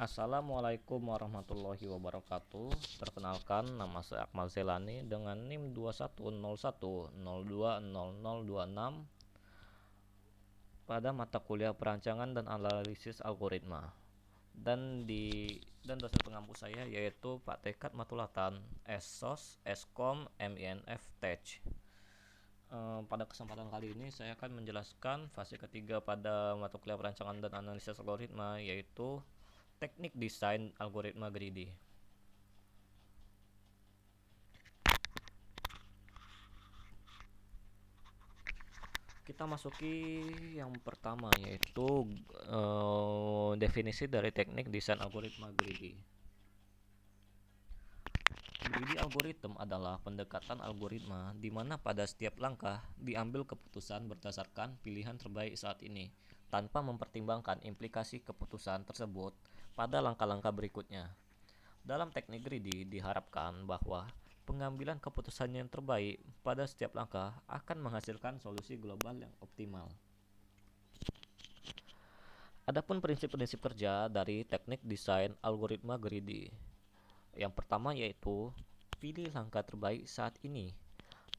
Assalamualaikum warahmatullahi wabarakatuh. Perkenalkan, nama saya Akmal Zelani dengan NIM 2101020026 pada mata kuliah perancangan dan analisis algoritma. Dan dosen pengampu saya yaitu Pak Tekat Matulatan, SSOS, Eskom, MINF, Tech. Pada kesempatan kali ini saya akan menjelaskan fase ketiga pada mata kuliah perancangan dan analisis algoritma, yaitu teknik desain algoritma greedy. Kita masuki yang pertama, yaitu definisi dari teknik desain algoritma greedy. Greedy algorithm adalah pendekatan algoritma di mana pada setiap langkah diambil keputusan berdasarkan pilihan terbaik saat ini, tanpa mempertimbangkan implikasi keputusan tersebut pada langkah-langkah berikutnya. Dalam teknik greedy diharapkan bahwa pengambilan keputusan yang terbaik pada setiap langkah akan menghasilkan solusi global yang optimal. Adapun prinsip-prinsip kerja dari teknik desain algoritma greedy. Yang pertama yaitu pilih langkah terbaik saat ini.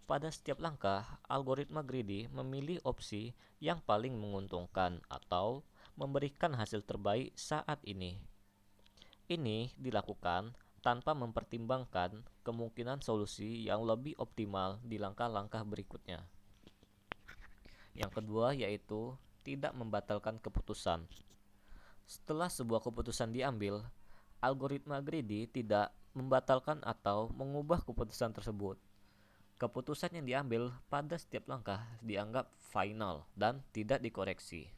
Pada setiap langkah, algoritma greedy memilih opsi yang paling menguntungkan atau memberikan hasil terbaik saat ini. Ini dilakukan tanpa mempertimbangkan kemungkinan solusi yang lebih optimal di langkah-langkah berikutnya. Yang kedua yaitu tidak membatalkan keputusan. Setelah sebuah keputusan diambil, algoritma greedy tidak membatalkan atau mengubah keputusan tersebut. Keputusan yang diambil pada setiap langkah dianggap final dan tidak dikoreksi.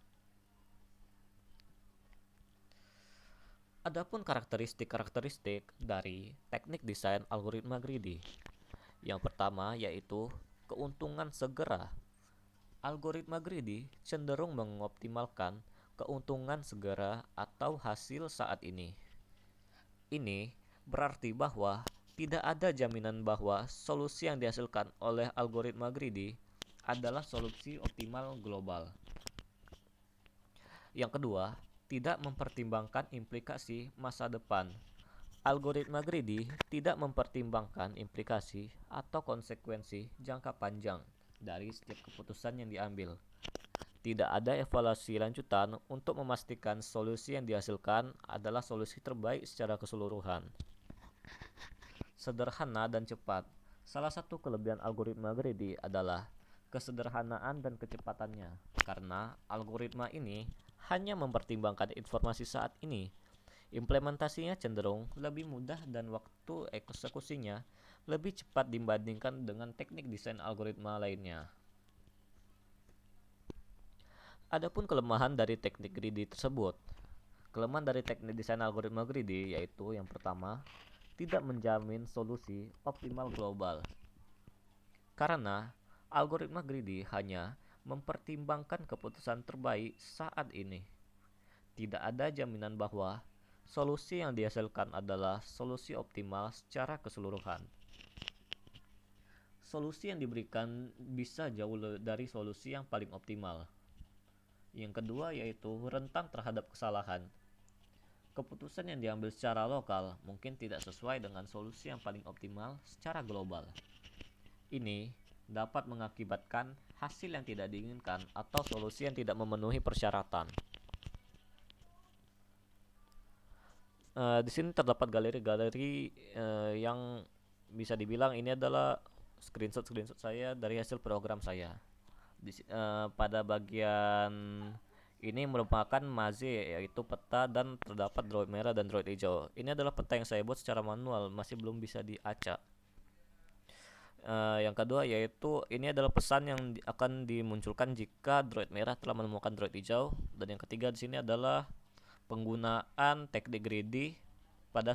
Adapun karakteristik-karakteristik dari teknik desain algoritma greedy. Yang pertama yaitu keuntungan segera. Algoritma greedy cenderung mengoptimalkan keuntungan segera atau hasil saat ini. Ini berarti bahwa tidak ada jaminan bahwa solusi yang dihasilkan oleh algoritma greedy adalah solusi optimal global. Yang kedua, tidak mempertimbangkan implikasi masa depan. Algoritma greedy tidak mempertimbangkan implikasi atau konsekuensi jangka panjang dari setiap keputusan yang diambil. Tidak ada evaluasi lanjutan untuk memastikan solusi yang dihasilkan adalah solusi terbaik secara keseluruhan. Sederhana dan cepat. Salah satu kelebihan algoritma greedy adalah kesederhanaan dan kecepatannya, karena algoritma ini hanya mempertimbangkan informasi saat ini. Implementasinya cenderung lebih mudah dan waktu eksekusinya lebih cepat dibandingkan dengan teknik desain algoritma lainnya. Adapun kelemahan dari teknik greedy tersebut. Kelemahan dari teknik desain algoritma greedy yaitu yang pertama, tidak menjamin solusi optimal global. Karena algoritma greedy hanya mempertimbangkan keputusan terbaik saat ini. Tidak ada jaminan bahwa solusi yang dihasilkan adalah solusi optimal secara keseluruhan. Solusi yang diberikan bisa jauh dari solusi yang paling optimal. Yang kedua yaitu rentan terhadap kesalahan. Keputusan yang diambil secara lokal mungkin tidak sesuai dengan solusi yang paling optimal secara global. Ini dapat mengakibatkan hasil yang tidak diinginkan atau solusi yang tidak memenuhi persyaratan. Di sini terdapat galeri-galeri yang bisa dibilang ini adalah screenshot saya dari hasil program saya. Pada bagian ini merupakan maze, yaitu peta, dan terdapat droid merah dan droid hijau. Ini adalah peta yang saya buat secara manual, masih belum bisa diacak. Yang kedua yaitu ini adalah pesan yang akan dimunculkan jika droid merah telah menemukan droid hijau, dan yang ketiga di sini adalah penggunaan teknik greedy pada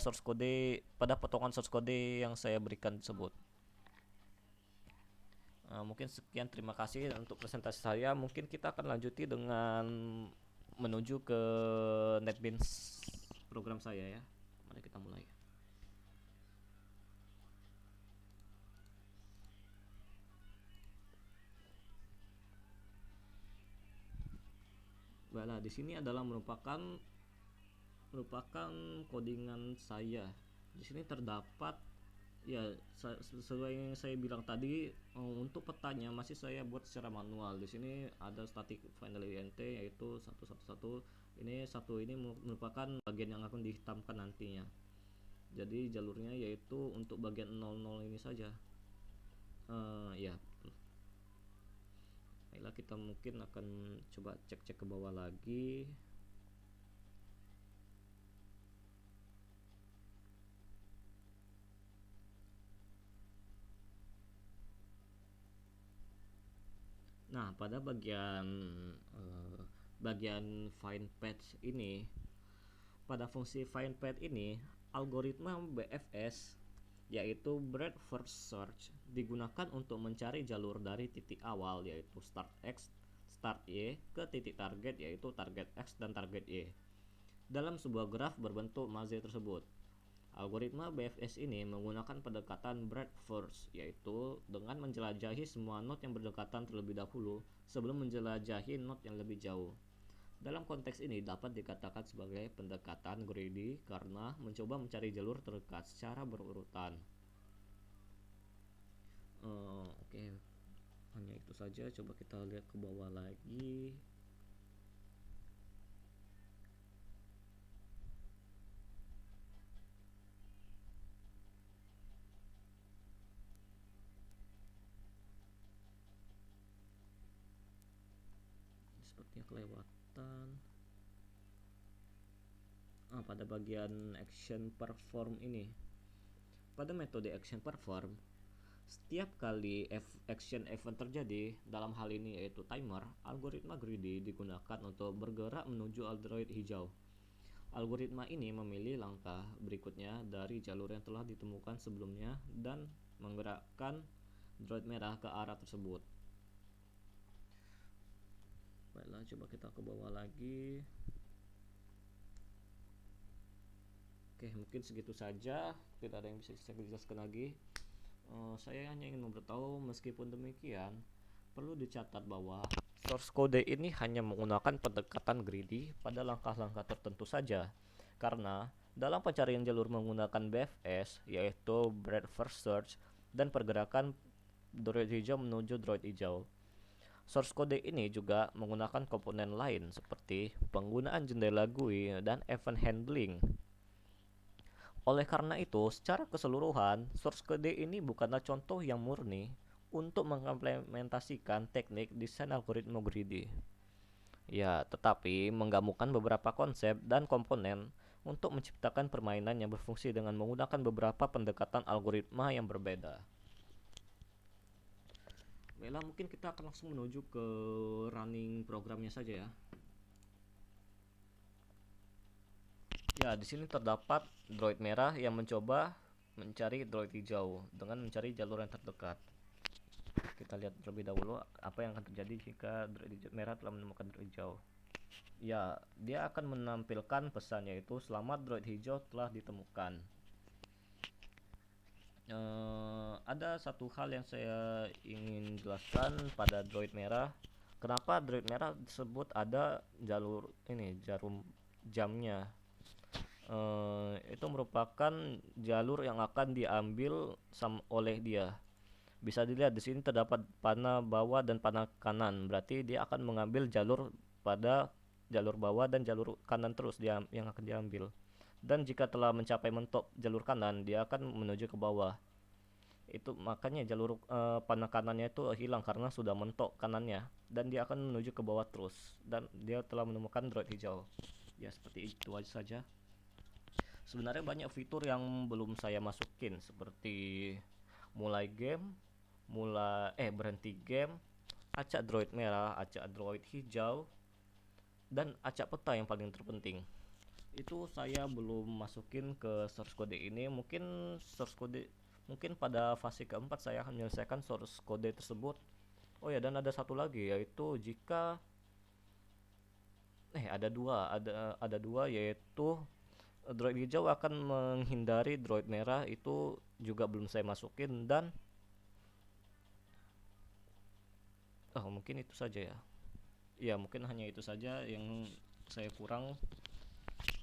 potongan source code yang saya berikan tersebut. Mungkin sekian, terima kasih untuk presentasi saya. Mungkin kita akan lanjuti dengan menuju ke NetBeans program saya ya. Mari kita mulai. Baiklah, di sini adalah merupakan merupakan codingan saya. Di sini terdapat ya sesuai yang saya bilang tadi, untuk petanya masih saya buat secara manual. Di sini ada static finally int yaitu 111. Ini satu ini merupakan bagian yang akan dihitamkan nantinya. Jadi jalurnya yaitu untuk bagian 00 ini saja. Ya, baiklah, kita mungkin akan coba cek-cek ke bawah lagi. Nah, pada bagian find path ini, pada fungsi find path ini, algoritma BFS yaitu breadth first search digunakan untuk mencari jalur dari titik awal yaitu start X, start Y ke titik target yaitu target X dan target Y dalam sebuah graf berbentuk maze tersebut. Algoritma BFS ini menggunakan pendekatan breadth first, yaitu dengan menjelajahi semua node yang berdekatan terlebih dahulu sebelum menjelajahi node yang lebih jauh. Dalam konteks ini dapat dikatakan sebagai pendekatan greedy karena mencoba mencari jalur terdekat secara berurutan. Oke, hanya itu saja. Coba kita lihat ke bawah lagi. Sepertinya kelewatan. Pada bagian action perform ini, pada metode action perform, setiap kali action event terjadi, dalam hal ini yaitu timer, algoritma greedy digunakan untuk bergerak menuju droid hijau. Algoritma ini memilih langkah berikutnya dari jalur yang telah ditemukan sebelumnya dan menggerakkan droid merah ke arah tersebut. Baiklah, coba kita ke bawah lagi. Oke, mungkin segitu saja, tidak ada yang bisa saya jelaskan lagi. Saya hanya ingin memberitahu, meskipun demikian, perlu dicatat bahwa source code ini hanya menggunakan pendekatan greedy pada langkah-langkah tertentu saja, karena dalam pencarian jalur menggunakan BFS, yaitu breadth first search, dan pergerakan droid hijau menuju droid hijau, source code ini juga menggunakan komponen lain seperti penggunaan jendela GUI dan event handling. Oleh karena itu, secara keseluruhan, source code ini bukanlah contoh yang murni untuk mengimplementasikan teknik desain algoritma greedy. Ya, tetapi menggabungkan beberapa konsep dan komponen untuk menciptakan permainan yang berfungsi dengan menggunakan beberapa pendekatan algoritma yang berbeda. Baiklah, mungkin kita akan langsung menuju ke running programnya saja ya. Ya, di sini terdapat droid merah yang mencoba mencari droid hijau dengan mencari jalur yang terdekat. Kita lihat terlebih dahulu apa yang akan terjadi jika droid merah telah menemukan droid hijau. Ya, dia akan menampilkan pesan yaitu selamat, droid hijau telah ditemukan. Ada satu hal yang saya ingin jelaskan pada droid merah. Kenapa droid merah disebut ada jalur ini, jarum jamnya? Itu merupakan jalur yang akan diambil oleh dia. Bisa dilihat di sini terdapat panah bawah dan panah kanan. Berarti dia akan mengambil jalur pada jalur bawah dan jalur kanan terus yang akan diambil. Dan jika telah mencapai mentok jalur kanan, dia akan menuju ke bawah. Itu makanya jalur panah kanannya itu hilang karena sudah mentok kanannya, dan dia akan menuju ke bawah terus, dan dia telah menemukan droid hijau. Ya, seperti itu aja saja. Sebenarnya banyak fitur yang belum saya masukin seperti mulai game, berhenti game, acak droid merah, acak droid hijau, dan acak peta yang paling terpenting. Itu saya belum masukin ke source code ini. Mungkin pada fase keempat saya akan menyelesaikan source code tersebut. Oh ya, dan ada satu lagi yaitu jika ada dua yaitu droid hijau akan menghindari droid merah, itu juga belum saya masukin. Dan mungkin itu saja ya. Ya, mungkin hanya itu saja yang saya kurang.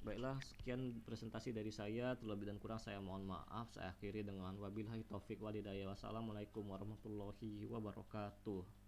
Baiklah, sekian presentasi dari saya. Terlebih dan kurang saya mohon maaf. Saya akhiri dengan wabillahi taufik walhidayah. Wassalamualaikum warahmatullahi wabarakatuh.